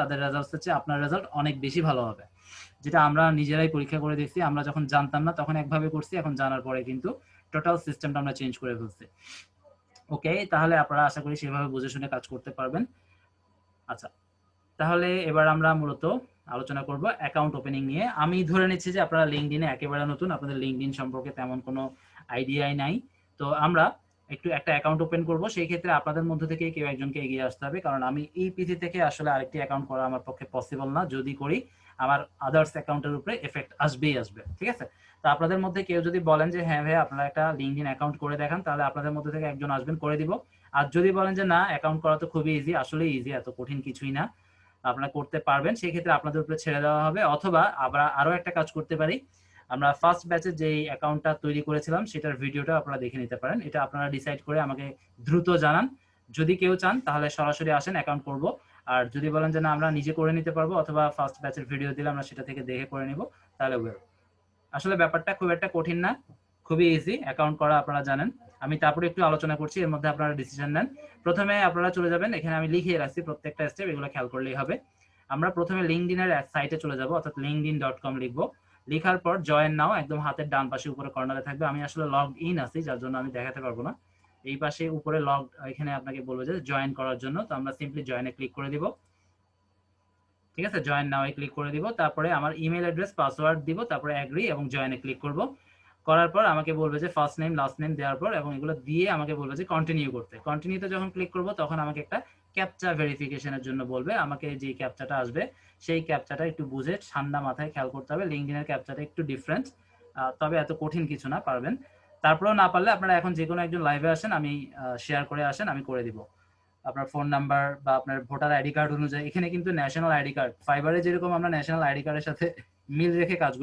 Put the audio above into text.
তাদের রেজাল্ট হচ্ছে আপনার রেজাল্ট অনেক বেশি ভালো হবে, যেটা আমরা নিজেরাই পরীক্ষা করে দেখছি। আমরা যখন জানতাম না তখন একভাবে করছি, এখন জানার পরে কিন্তু টোটাল সিস্টেমটা আমরা চেঞ্জ করে ফেলছি। ওকে, তাহলে আপনারা আশা করি সেভাবে বুঝে শুনে কাজ করতে পারবেন। আচ্ছা, তাহলে এবার আমরা মূলত আলোচনা করব অ্যাকাউন্ট ওপেনিং নিয়ে। আমি ধরে নিচ্ছি যে আপনারা লিঙ্কডইনে একেবারে নতুন, আপনাদের লিঙ্কডইন সম্পর্কে তেমন কোনো আইডিয়াই নাই। তো আমরা একটু একটা অ্যাকাউন্ট ওপেন করব, সেই ক্ষেত্রে আপনাদের মধ্যে থেকে কেউ একজনকে এগিয়ে আসতে হবে, কারণ আমি এই পিসি থেকে আসলে আরেকটি অ্যাকাউন্ট করা আমার পক্ষে পসিবল না। যদি করি আমার আদার্স অ্যাকাউন্টের উপরে এফেক্ট আসবেই আসবে, ঠিক আছে? তো আপনাদের মধ্যে কেউ যদি বলেন যে হ্যাঁ ভাই আপনারা একটা লিঙ্কডইন অ্যাকাউন্ট করে দেখান, তাহলে আপনাদের মধ্যে থেকে একজন আসবেন, করে দিব। আর যদি বলেন যে না অ্যাকাউন্ট করা তো খুবই ইজি, আসলে ইজি, এত কঠিন কিছুই না, আপনারা করতে পারবেন, সেই ক্ষেত্রে আপনাদের উপরে ছেড়ে দেওয়া হবে। অথবা আমরা আরো একটা কাজ করতে পারি, আমরা ফার্স্ট ব্যাচে যেই অ্যাকাউন্টটা তৈরি করেছিলাম সেটার ভিডিওটা আপনারা দেখে নিতে পারেন। এটা আপনারা ডিসাইড করে আমাকে দ্রুত জানান। যদি কেউ চান তাহলে সরাসরি আসেন, অ্যাকাউন্ট করব। আর যদি বলেন যে না আমরা নিজে করে নিতে পারবো, অথবা ফার্স্ট ব্যাচের ভিডিও দিলে আমরা সেটা থেকে দেখে করে নিব, তাহলে ওয়েল। আসলে ব্যাপারটা খুব একটা কঠিন না, খুবই ইজি অ্যাকাউন্ট করা, আপনারা জানেন। আমি তারপরে একটু আলোচনা করছি, এর মধ্যে আপনারা ডিসিশন নেন। প্রথমে আপনারা চলে যাবেন, এখানে আমি লিখিয়ে রাখছি প্রত্যেকটা স্টেপ, এগুলো খেয়াল করলেই হবে। আমরা প্রথমে লিঙ্কডইনের সাইটে চলে যাব, অর্থাৎ linkedin.com লিখবো। লেখার পর জয়েন নাও একদম হাতের ডান পাশে উপরে কর্নারে থাকবে। আমি আসলে লগ ইন আছি, যার জন্য আমি দেখাতে পারবো না। এই পাশে উপরে লগ, এখানে আপনাকে বলবো যে জয়েন করার জন্য, তো আমরা সিম্পলি জয়েনে ক্লিক করে দিব। ঠিক আছে, জয়েন নাও ক্লিক করে দিব। তারপরে আমার ইমেল অ্যাড্রেস পাসওয়ার্ড দিব, তারপরে অ্যাগ্রি এবং জয়েনে ক্লিক করব। করার পর আমাকে বলবে যে ফার্স্ট নেম লাস্ট নেম দেওয়ার পর, এবং এগুলো দিয়ে আমাকে বলবে যে কন্টিনিউ করতে। কন্টিনিউতে যখন ক্লিক করব তখন আমাকে একটা ক্যাপচা ভেরিফিকেশনের জন্য বলবে। আমাকে যে ক্যাপচাটা আসবে সেই ক্যাপচাটা একটু বুঝে ঠান্ডা মাথায় খেয়াল করতে হবে। লিঙ্কডইনের ক্যাপচাটা একটু ডিফারেন্ট, তবে এত কঠিন কিছু না, পারবেন। তারপরেও না পারলে আপনারা এখন যে কোনো একজন লাইভে আসেন, আমি শেয়ার করে আসেন, আমি করে দিব। আপনার ফোন নাম্বার বা আপনার ভোটার আইডি কার্ড অনুযায়ী, এখানে কিন্তু ন্যাশনাল আইডি কার্ড, ফাইবারে যেরকম আমরা ন্যাশনাল আইডি কার্ডের সাথে মিল রেখে কাজগুলো